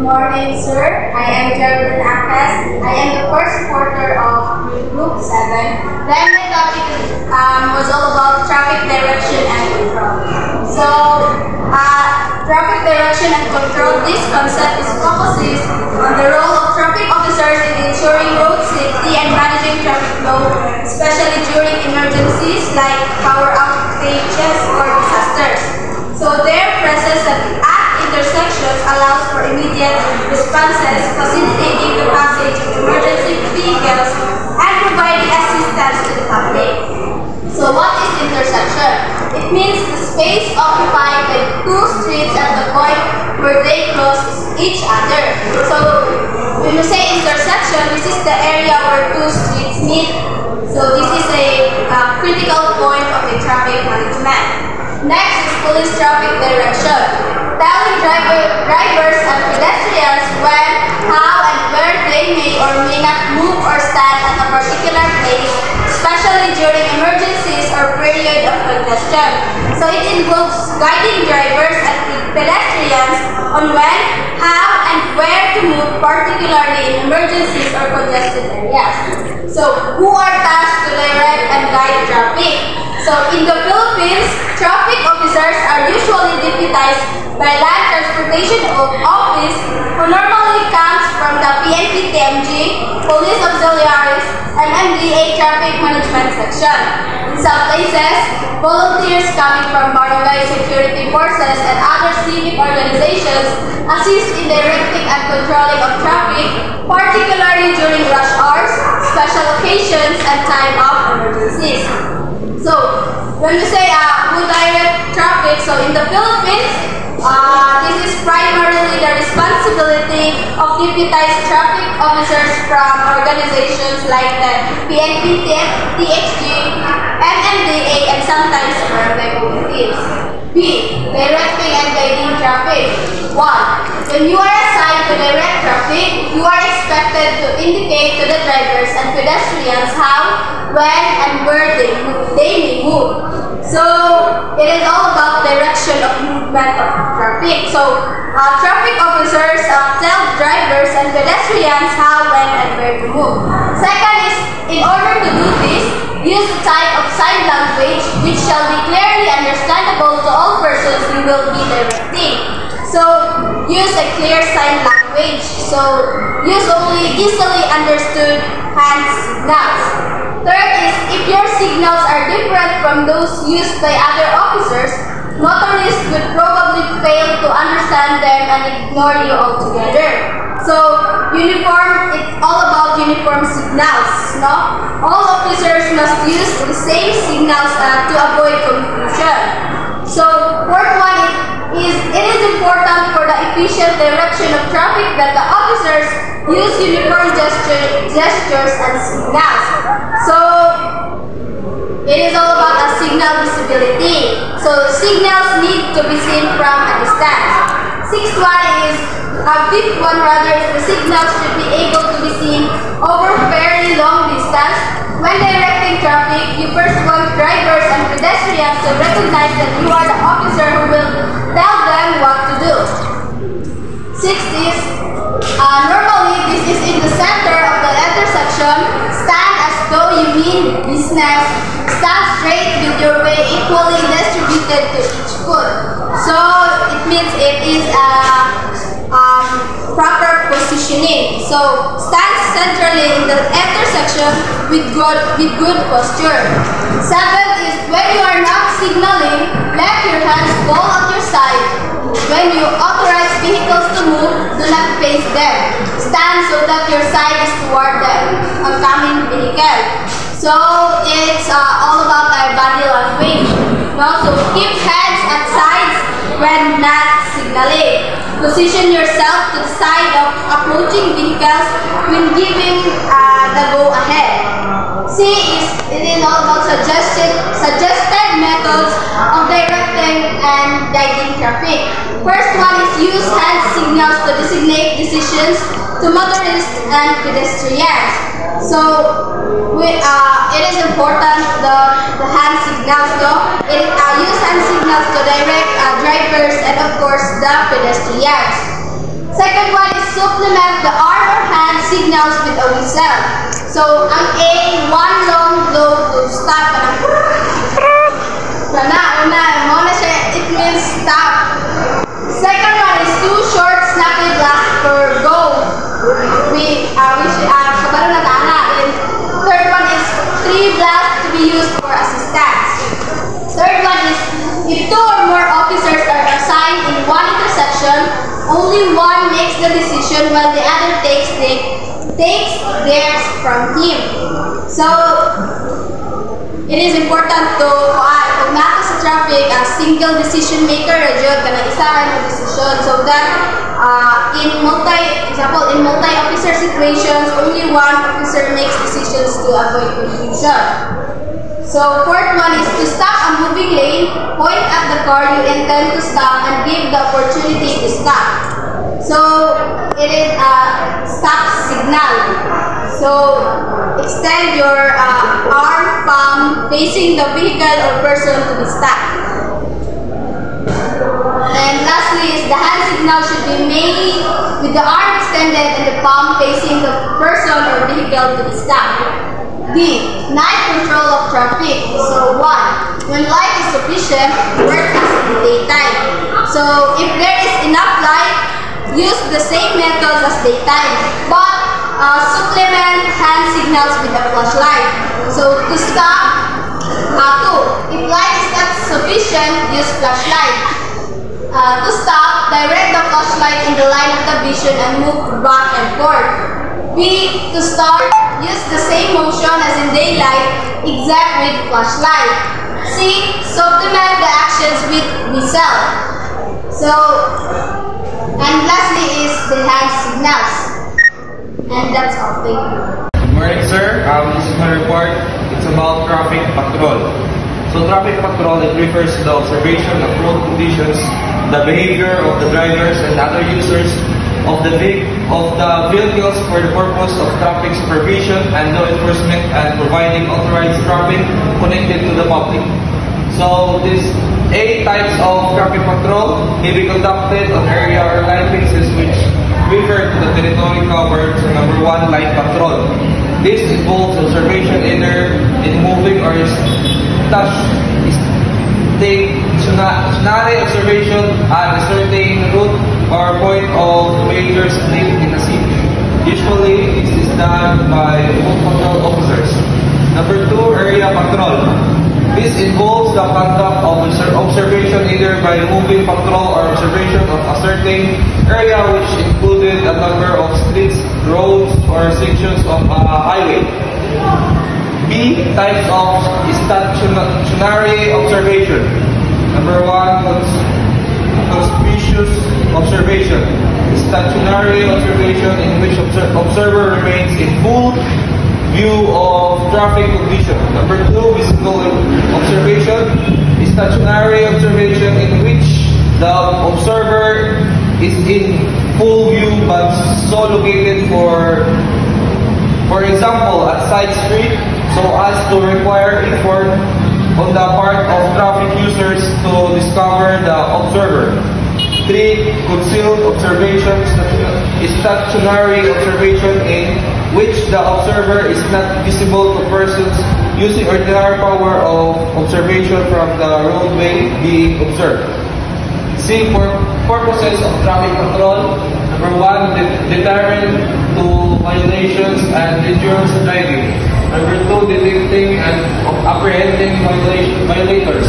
morning, sir. I am Geraldine Acas. I am the first reporter of Group 7. Then my topic was all about traffic direction and control. So, traffic direction and control, this concept focuses on the role of traffic officers in ensuring road safety and managing traffic flow, especially during emergencies like power outages or disasters. So, their presence at intersections allows for immediate responses, facilitating the passage of emergency vehicles and providing assistance to the public. So what is intersection? It means the space occupied by two streets at the point where they cross each other. So when you say intersection, this is the area where two streets meet. So this is a critical point of the traffic management. Next is police traffic direction. Telling drivers and pedestrians when, how, and where they may or may not move or stand at a particular place, especially during emergencies or period of congestion. So it involves guiding drivers and pedestrians on when, how, and where to move, particularly in emergencies or congested areas. So who are tasked to direct and guide traffic? So in the Philippines, traffic officers are usually deputized by Land Transportation Office, who normally comes from the PNP-TMG, Police Auxiliaries, and MDA Traffic Management Section. In some places, volunteers coming from barangay security forces and other civic organizations assist in directing and controlling of traffic, particularly during rush hours, special occasions, and time of emergencies. So, when we say who direct traffic, so in the Philippines, this is primarily the responsibility of deputized traffic officers from organizations like the PNP, TXG, MMDA, and sometimes barangay committees. B. Directing and guiding traffic. 1. When you are assigned to direct traffic, you are expected to indicate to the drivers and pedestrians how, when, and where they may move. So, it is all about direction of movement of traffic. So, traffic officers tell drivers and pedestrians how, when, and where to move. Second is, in order to do this, use a type of sign language which shall be clearly understandable to all persons you will be directing. So, use a clear sign language. So, use only easily understood hand signals. Third is, if your signals are different from those used by other officers, motorists would probably fail to understand them and ignore you altogether. So, uniform, it's all about uniform signals, no? All officers must use the same signals to avoid confusion. So, fourth one is, it is important for the efficient direction of traffic that the officers use uniform gestures and signals. So, it is all about signal visibility. So, signals need to be seen from a distance. Fifth one rather is the signals should be able to be seen over fairly long distance. When directing traffic, you first want drivers and pedestrians to recognize that you are the officer who will tell them what to do. Sixth is, normally this is in the center of the intersection. Stand as though you mean business. Stand straight with your way equally distributed to each foot. So it means it is proper positioning. So stand centrally in the intersection with good posture. Seventh is, when you are not signaling, let your hands fall at your side. When you authorize vehicles to move, do not face them. Stand so that your side is toward the oncoming vehicle. So it's all about our body language. Also, keep hands at sides when not signaling. Position yourself to the side of approaching vehicles when giving the go ahead. C is, it is all about suggested methods of directing and guiding traffic. First one is use hand signals to designate decisions to motorists and pedestrians. So it is important the hand signals though. Use hand signals to direct drivers and of course the pedestrians. Second one is supplement the arm or hand signals with a whistle. So, ang A, one long blow to stop. Una siya, it means stop. Second one is two short snappy blasts per go. Kabalo na tana. Third one is three blasts to be used for assistance. Third one is if two or more officers are assigned in one intersection, only one makes the decision while the other takes theirs from him. So, it is important to kung nato sa traffic a single decision maker jud kana isa ra mo decision so that in multi-officer situations only one officer makes decisions to avoid confusion. So fourth one is to stop a moving lane, point at the car you intend to stop and give the opportunity to stop. So it is a stop signal. So extend your arm palm facing the vehicle or person to be stopped. And lastly is the hand signal should be made with the arm extended and the palm facing the person or vehicle to be stopped. D. Night control of traffic. So 1. When light is sufficient, work as in daytime. So if there is enough light, use the same methods as daytime. But supplement hand signals with a flashlight. So to stop, 2. If light is not sufficient, use flashlight. To stop, direct the flashlight in the line of the vision and move back and forth. B. To start, use the same motion as in daylight, except with flashlight. C. Supplement the actions with whistle. So, and lastly is the hand signals. And that's all. Thank you. Good morning, sir. This is my report. It's about traffic patrol. So traffic patrol, it refers to the observation of road conditions, the behavior of the drivers and other users of the vehicles for the purpose of traffic supervision and law enforcement and providing authorized traffic connected to the public. So these 8 types of traffic patrol may be conducted on area or line basis which refer to the territory covered. So number 1, line patrol. This involves observation either in moving or stationary observation at a certain route or point of major street in a city. Usually, this is done by road patrol officers. Number 2, area patrol. This involves the conduct of observation either by moving patrol or observation of a certain area which included a number of streets, roads, or sections of a highway. B. Types of stationary observation. Number 1, conspicuous observation. Stationary observation in which observer remains in full view of traffic condition. Number 2, visible observation. Stationary observation in which the observer is in full view but so located for example at side street so as to require effort on the part of traffic users to discover the observer. 3. Concealed observation. Stationary observation in which the observer is not visible to persons using ordinary power of observation from the roadway being observed. C. For purposes of traffic control. Number 1, deterrent to violations and endurance driving. Number 2, detecting and apprehending violators.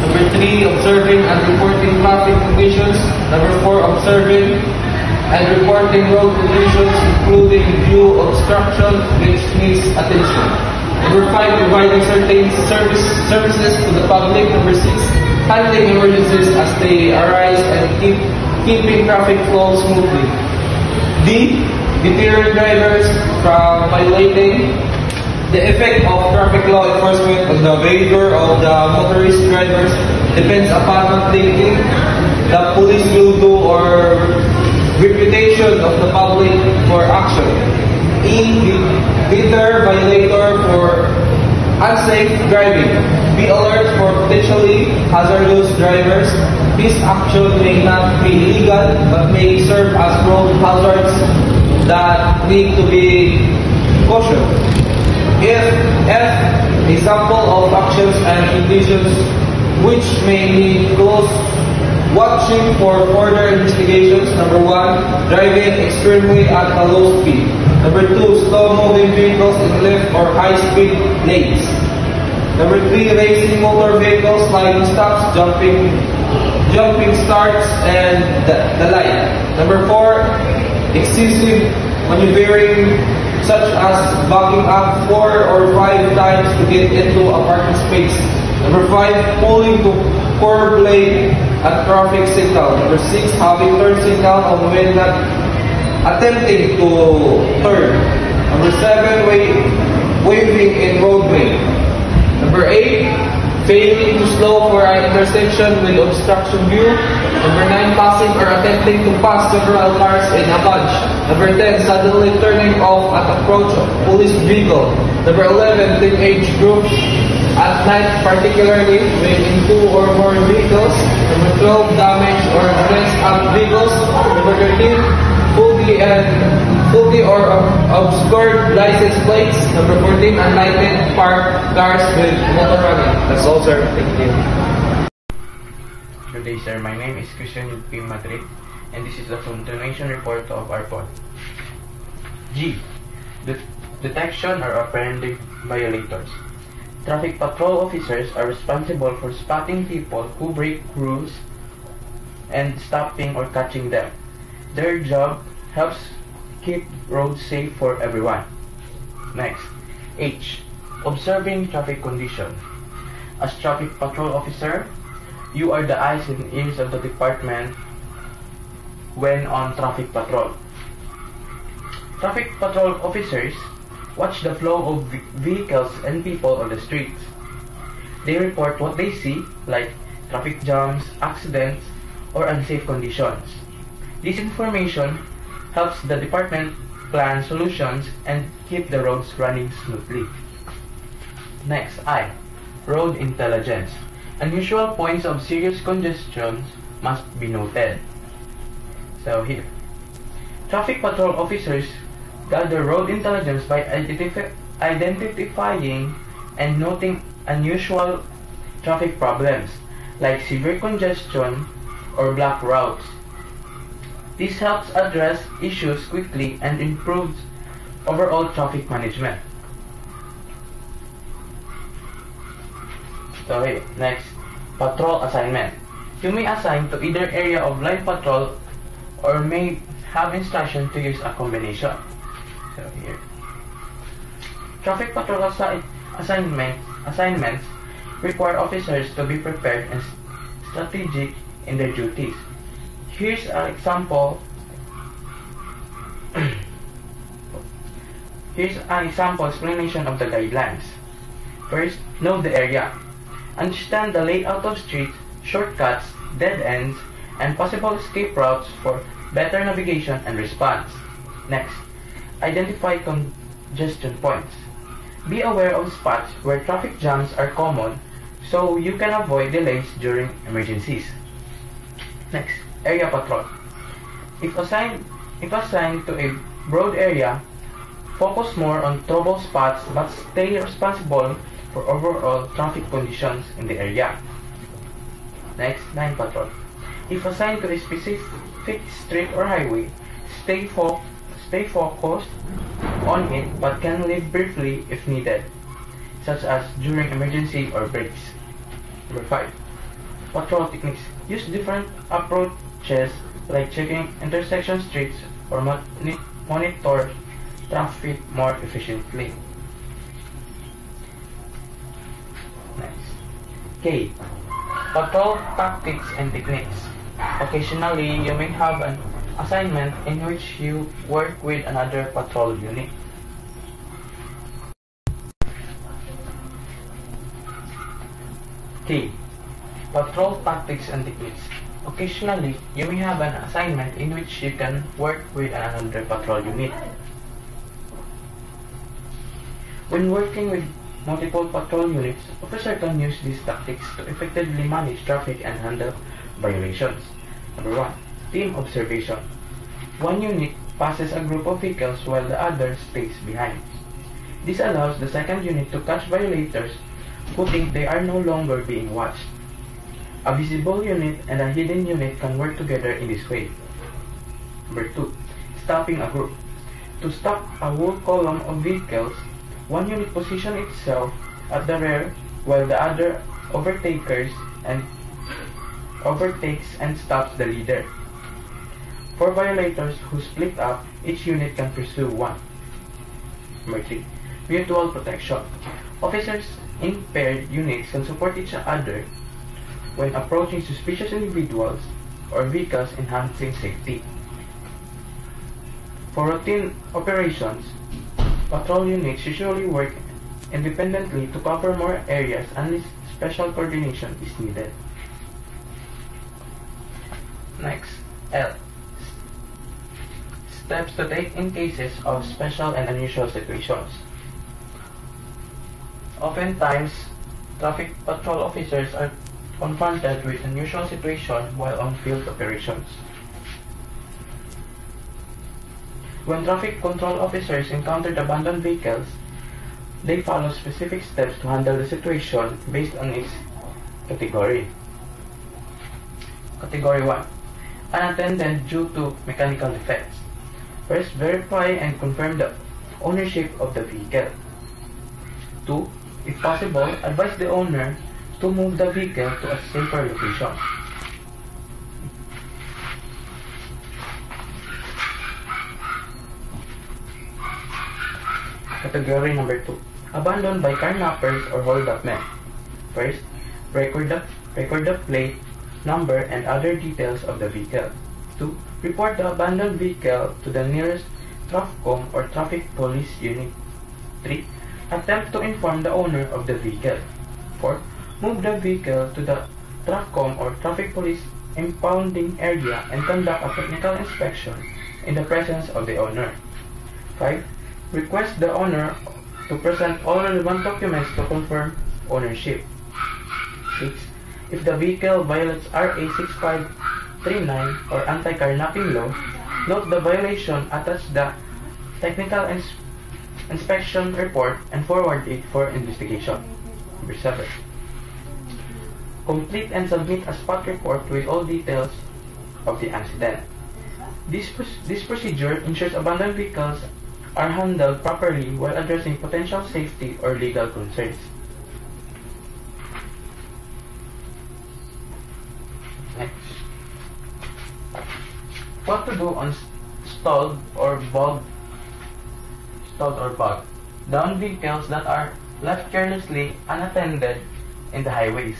Number 3, observing and reporting traffic conditions. Number 4, observing and reporting road conditions including view obstruction which needs attention. Number 5, providing certain services to the public. Number 6, handling emergencies as they arise and keeping traffic flow smoothly. D. Deterring drivers from violating. The effect of traffic law enforcement on the behavior of the motorist drivers depends upon what thinking the police will do or reputation of the public for action. E. Deter violator for unsafe driving. Be alert for potentially hazardous drivers. This action may not be illegal but may serve as road hazards that need to be cautioned. If F, a sample of actions and conditions which may need close watching for further investigations. Number 1, driving extremely at a low speed. Number 2, slow-moving vehicles in left or high-speed lanes. Number 3, racing motor vehicles, sliding stops, jumping starts, and the like. Number 4, excessive maneuvering, such as backing up 4 or 5 times to get into a parking space. Number 5, pulling to curb lane at traffic signal. Number 6, having turn signal on when not attempting to turn. Number 7, waving in roadway. Number 8, failing to slow for an intersection with obstruction view. Number 9, passing or attempting to pass several cars in a bunch. Number 10, suddenly turning off at approach of police vehicle. Number 11, teenage group at night, particularly when in 2 or more vehicles. Number 12, damage or messed up vehicles. Number 13, faulty or obscured license plates. Number 14, unlighted parked cars with motor running. That's all, sir. Thank you. Good day, sir. My name is Christian P. Madrid, and this is the continuation report of our point. G. Detection or apprehending violators. Traffic patrol officers are responsible for spotting people who break rules and stopping or catching them. Their job helps keep roads safe for everyone. Next, H. Observing traffic conditions. As traffic patrol officer, you are the eyes and ears of the department when on traffic patrol. Traffic patrol officers watch the flow of vehicles and people on the streets. They report what they see, like traffic jams, accidents, or unsafe conditions. This information helps the department plan solutions and keep the roads running smoothly. Next, I. Road intelligence. Unusual points of serious congestion must be noted. So here, traffic patrol officers gather road intelligence by identifying and noting unusual traffic problems like severe congestion or blocked routes. This helps address issues quickly and improves overall traffic management. So okay, next, patrol assignment. You may assign to either area of line patrol or may have instruction to use a combination. So here, traffic patrol assignments require officers to be prepared and strategic in their duties. Here's an example. Here's an example explanation of the guidelines. First, know the area. Understand the layout of streets, shortcuts, dead ends, and possible escape routes for better navigation and response. Next, identify congestion points. Be aware of spots where traffic jams are common so you can avoid delays during emergencies. Next, area patrol. If assigned to a broad area, focus more on trouble spots but stay responsible for overall traffic conditions in the area. Next, line patrol. If assigned to a specific street or highway, stay focused on it but can leave briefly if needed, such as during emergency or breaks. Number 5. Patrol techniques. Use different approaches like checking intersection streets or monitor traffic more efficiently. Next. K. Patrol tactics and techniques. Occasionally, you may have an assignment in which you work with another patrol unit. K. Patrol tactics and techniques. Occasionally, you may have an assignment in which you can work with another patrol unit. When working with multiple patrol units, officers can use these tactics to effectively manage traffic and handle violations. Number 1. Team observation. One unit passes a group of vehicles while the other stays behind. This allows the second unit to catch violators who think they are no longer being watched. A visible unit and a hidden unit can work together in this way. Number 2. Stopping a group. To stop a whole column of vehicles, one unit positions itself at the rear while the other overtakes and stops the leader. For violators who split up, each unit can pursue one. Number 3. Mutual protection. Officers in paired units can support each other when approaching suspicious individuals or vehicles, enhancing safety. For routine operations, patrol units usually work independently to cover more areas unless special coordination is needed. Next, L. Steps to take in cases of special and unusual situations. Oftentimes, traffic patrol officers are confronted with unusual situations while on field operations. When traffic control officers encounter abandoned vehicles, they follow specific steps to handle the situation based on its category. Category 1. Unattended due to mechanical defects. First, verify and confirm the ownership of the vehicle. 2. If possible, advise the owner to move the vehicle to a safer location. Category number 2. Abandoned by carnappers or hold-up men. First, record the plate, number, and other details of the vehicle. 2. Report the abandoned vehicle to the nearest TRAFCOM or Traffic Police Unit. 3. Attempt to inform the owner of the vehicle. 4. Move the vehicle to the TRAFCOM or Traffic Police impounding area and conduct a technical inspection in the presence of the owner. 5. Request the owner to present all relevant documents to confirm ownership. 6. If the vehicle violates RA 6539 or anti-carnapping law, note the violation, attach the technical inspection report, and forward it for investigation. Number 7. Complete and submit a spot report with all details of the accident. This procedure ensures abandoned vehicles are handled properly while addressing potential safety or legal concerns. Next. What to do on stalled or bogged down vehicles that are left carelessly unattended in the highways.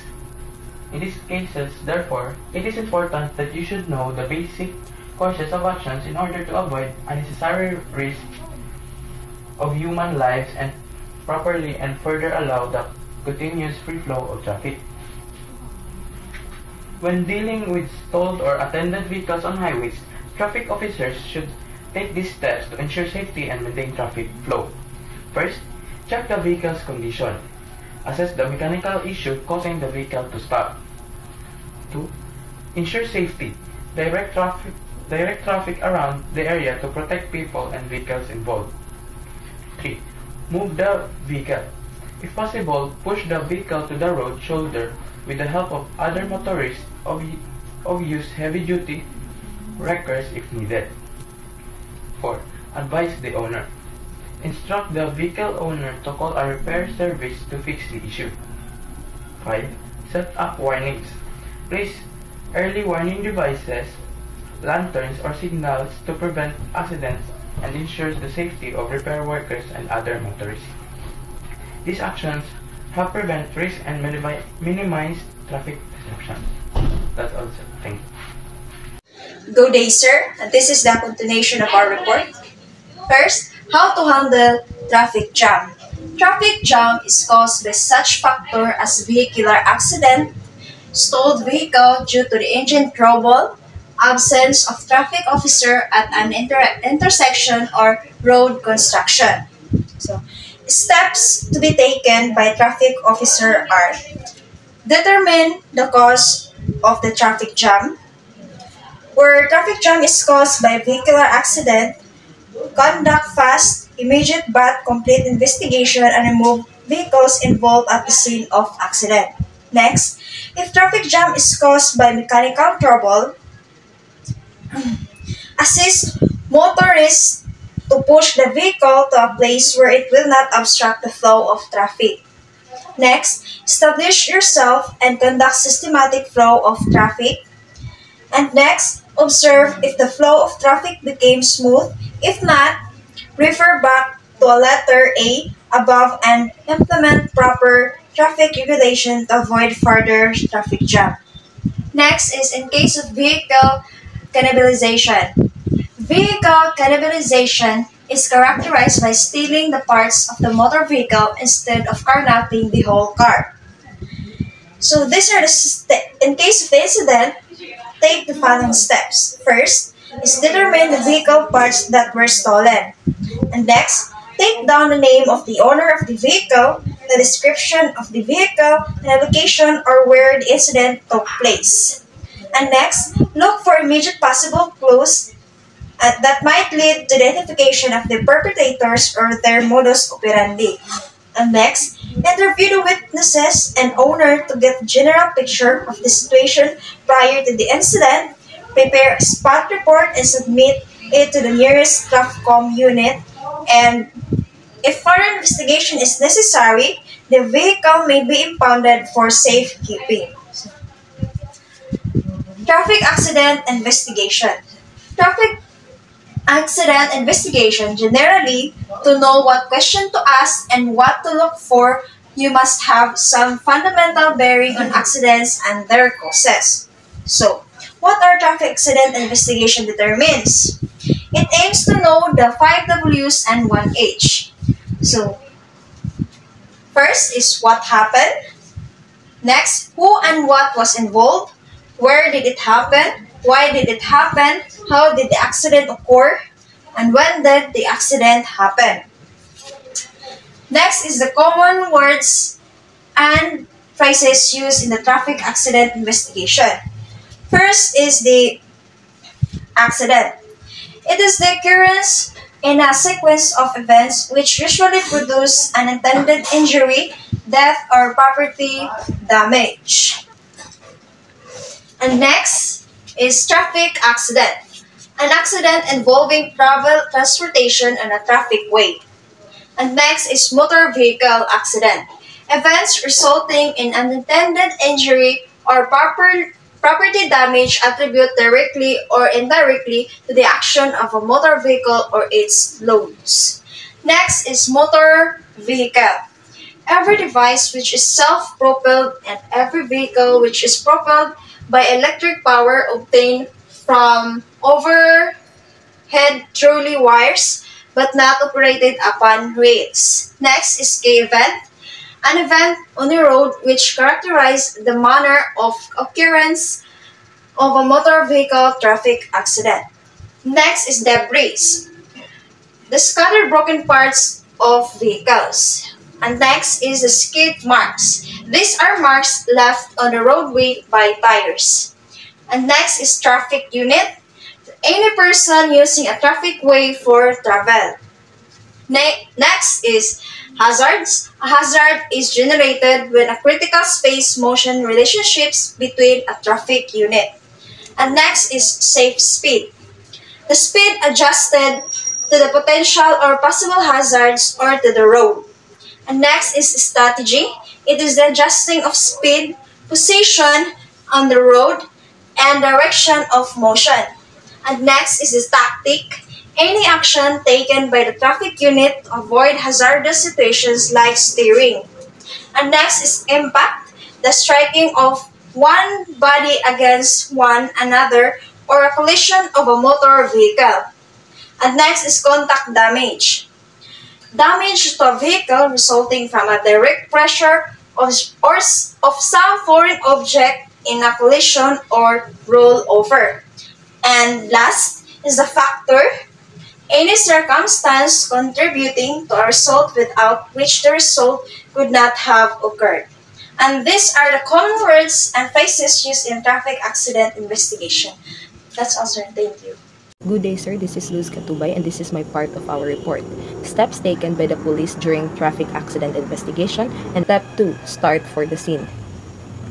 In these cases, therefore, it is important that you should know the basic courses of actions in order to avoid unnecessary risk of human lives and properly and further allow the continuous free flow of traffic. When dealing with stalled or attended vehicles on highways, traffic officers should take these steps to ensure safety and maintain traffic flow. First, check the vehicle's condition. Assess the mechanical issue causing the vehicle to stop. 2. Ensure safety. Direct traffic around the area to protect people and vehicles involved. 3. Move the vehicle. If possible, push the vehicle to the road shoulder with the help of other motorists or use heavy-duty wreckers if needed. 4. Advise the owner. Instruct the vehicle owner to call a repair service to fix the issue. 5. Set up warnings. Place early warning devices, lanterns, or signals to prevent accidents and ensures the safety of repair workers and other motorists. These actions help prevent risk and minimize traffic disruptions. That's all, sir. Thank you. Good day, sir. This is the continuation of our report. First, how to handle traffic jam. Traffic jam is caused by such factor as vehicular accident, stalled vehicle due to the engine trouble, absence of traffic officer at an intersection, or road construction. So, Steps to be taken by traffic officer are: determine the cause of the traffic jam. Where traffic jam is caused by vehicular accident, conduct fast, immediate but complete investigation and remove vehicles involved at the scene of accident. Next, if traffic jam is caused by mechanical trouble, assist motorists to push the vehicle to a place where it will not obstruct the flow of traffic. Next, establish yourself and conduct systematic flow of traffic. And next, observe if the flow of traffic became smooth. If not, refer back to a letter A above and implement proper traffic regulation to avoid further traffic jam. Next is in case of vehicle cannibalization. Vehicle cannibalization is characterized by stealing the parts of the motor vehicle instead of carnapping the whole car. So these are in case of the incident, take the following steps. First is determine the vehicle parts that were stolen. And next, take down the name of the owner of the vehicle, the description of the vehicle, and the location or where the incident took place. And next, look for immediate possible clues that might lead to the identification of the perpetrators or their modus operandi. And next, interview the witnesses and owner to get a general picture of the situation prior to the incident, prepare a spot report and submit it to the nearest TRAFCOM unit, and if further investigation is necessary, the vehicle may be impounded for safekeeping. Traffic accident investigation. Traffic accident investigation generally, to know what question to ask and what to look for, you must have some fundamental bearing on accidents and their causes. So, what are traffic accident investigation determines? It aims to know the 5 W's and 1 H. So, first is what happened. Next, who and what was involved. Where did it happen? Why did it happen? How did the accident occur? And when did the accident happen? Next is the common words and phrases used in the traffic accident investigation. First is the accident. It is the occurrence in a sequence of events which usually produce an intended injury, death, or property damage. And next is traffic accident. An accident involving travel, transportation, on a traffic way. And next is motor vehicle accident. Events resulting in unintended injury or property damage attributed directly or indirectly to the action of a motor vehicle or its loads. Next is motor vehicle. Every device which is self-propelled and every vehicle which is propelled by electric power obtained from overhead trolley wires but not operated upon rails. Next is K-event. An event on the road which characterizes the manner of occurrence of a motor vehicle traffic accident. Next is debris. The scattered broken parts of vehicles. And next is the skid marks. These are marks left on the roadway by tires. And next is traffic unit. Any person using a traffic way for travel. Next is hazards. A hazard is generated when a critical space motion relationships between a traffic unit. And next is safe speed. The speed adjusted to the potential or possible hazards or to the road. And next is strategy. It is the adjusting of speed, position on the road, and direction of motion. And next is the tactic. Any action taken by the traffic unit to avoid hazardous situations like steering. And next is impact. The striking of one body against one another or a collision of a motor vehicle. And next is contact damage. Damage to a vehicle resulting from a direct pressure of some foreign object in a collision or rollover. And last is the factor. Any circumstance contributing to a result without which the result could not have occurred. And these are the common words and phrases used in traffic accident investigation. That's all, sir. Thank you. Good day, sir. This is Luz Katubay, and this is my part of our report. Steps taken by the police during traffic accident investigation, and step 2, start for the scene.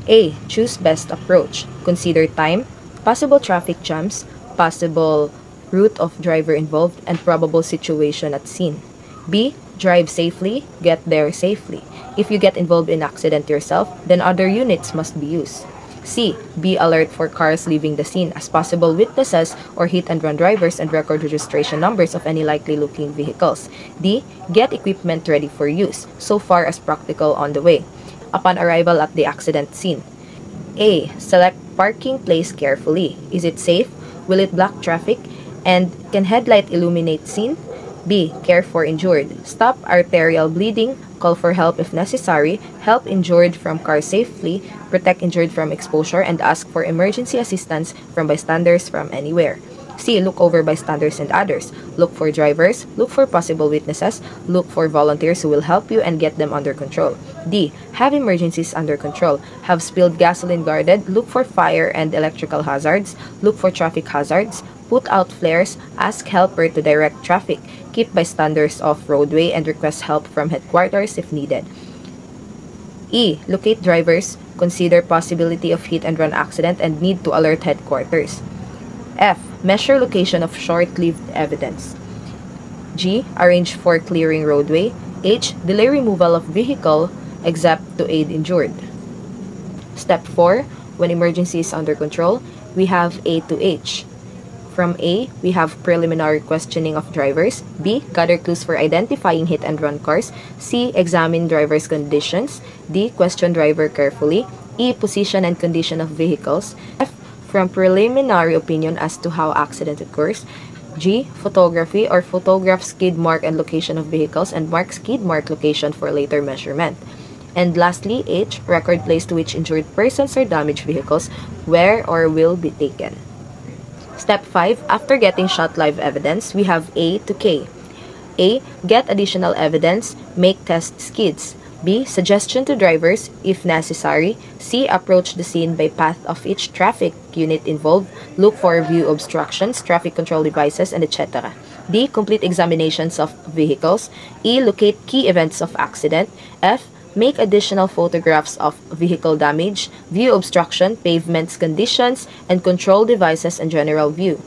A. Choose best approach. Consider time, possible traffic jams, possible route of driver involved, and probable situation at scene. B. Drive safely, get there safely. If you get involved in accident yourself, then other units must be used. C. Be alert for cars leaving the scene as possible witnesses or hit-and-run drivers and record registration numbers of any likely-looking vehicles. D. Get equipment ready for use, so far as practical on the way, upon arrival at the accident scene. A. Select parking place carefully. Is it safe? Will it block traffic? And can headlight illuminate scene? B. Care for injured. Stop arterial bleeding, call for help if necessary, help injured from car safely, protect injured from exposure, and ask for emergency assistance from bystanders from anywhere. C. Look over bystanders and others. Look for drivers, look for possible witnesses, look for volunteers who will help you and get them under control. D. Have emergencies under control. Have spilled gasoline guarded, look for fire and electrical hazards, look for traffic hazards, put out flares, ask helper to direct traffic, keep bystanders off roadway, and request help from headquarters if needed. E. Locate drivers, consider possibility of hit-and-run accident and need to alert headquarters. F. Measure location of short-lived evidence. G. Arrange for clearing roadway. H. Delay removal of vehicle except to aid injured. Step 4. When emergency is under control, we have A to H. From A, we have preliminary questioning of drivers. B, gather clues for identifying hit-and-run cars. C, examine driver's conditions. D, question driver carefully. E, position and condition of vehicles. F, from preliminary opinion as to how accident occurs. G, photography or photograph skid mark and location of vehicles and mark skid mark location for later measurement. And lastly, H, record place to which injured persons or damaged vehicles where or will be taken. Step 5. After getting shot live evidence, we have A to K. A. Get additional evidence. Make test skids. B. Suggestion to drivers if necessary. C. Approach the scene by path of each traffic unit involved. Look for view obstructions, traffic control devices, and etc. D. Complete examinations of vehicles. E. Locate key events of accident. F. Make additional photographs of vehicle damage, view obstruction, pavements conditions, and control devices and general view.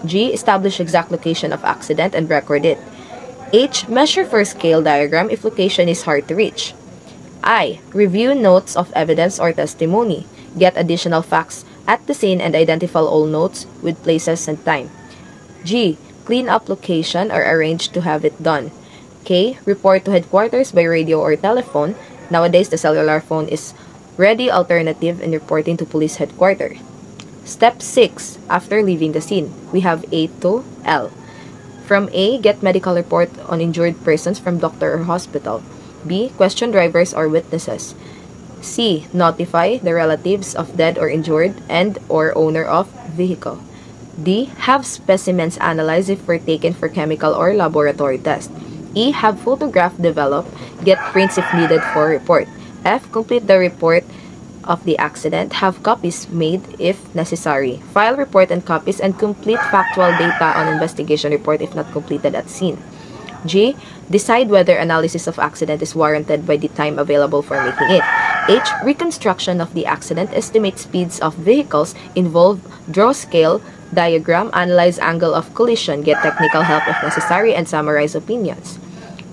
G. Establish exact location of accident and record it. H. Measure for scale diagram if location is hard to reach. I. Review notes of evidence or testimony. Get additional facts at the scene and identify all notes with places and time. G. Clean up location or arrange to have it done. K. Report to headquarters by radio or telephone. Nowadays, the cellular phone is ready alternative in reporting to police headquarters. Step 6. After leaving the scene, we have A to L. From A, get medical report on injured persons from doctor or hospital. B. Question drivers or witnesses. C. Notify the relatives of dead or injured and or owner of vehicle. D. Have specimens analyzed if were taken for chemical or laboratory test. E. Have photograph developed. Get prints if needed for report. F. Complete the report of the accident. Have copies made if necessary. File report and copies and complete factual data on investigation report if not completed at scene. G. Decide whether analysis of accident is warranted by the time available for making it. H. Reconstruction of the accident. Estimate speeds of vehicles involved. Draw scale diagram. Analyze angle of collision. Get technical help if necessary and summarize opinions.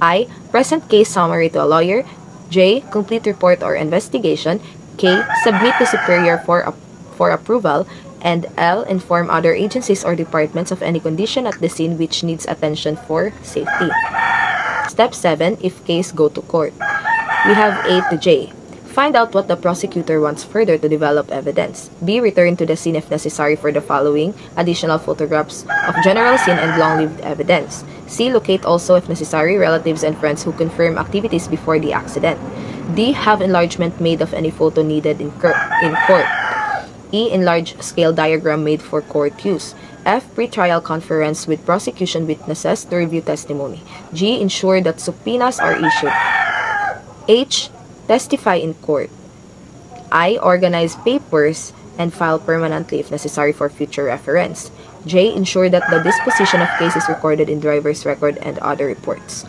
I. Present case summary to a lawyer. J. Complete report or investigation. K. Submit to superior for approval. And L. Inform other agencies or departments of any condition at the scene which needs attention for safety. Step 7. If case, go to court. We have A to J. Find out what the prosecutor wants further to develop evidence. B. Return to the scene if necessary for the following additional photographs of general scene and long-lived evidence. C. Locate also, if necessary, relatives and friends who confirm activities before the accident. D. Have enlargement made of any photo needed in court. E. Enlarge scale diagram made for court use. F. Pre-trial conference with prosecution witnesses to review testimony. G. Ensure that subpoenas are issued. H. Testify in court. I. Organize papers and file permanently if necessary for future reference. J. Ensure that the disposition of case is recorded in driver's record and other reports.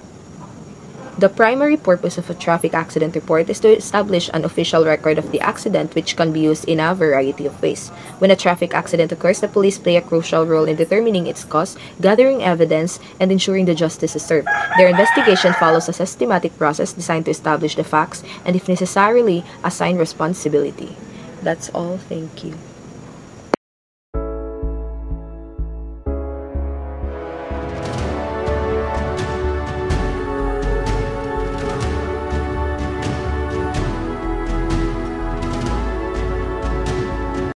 The primary purpose of a traffic accident report is to establish an official record of the accident, which can be used in a variety of ways. When a traffic accident occurs, the police play a crucial role in determining its cause, gathering evidence, and ensuring the justice is served. Their investigation follows a systematic process designed to establish the facts and, if necessarily, assign responsibility. That's all. Thank you.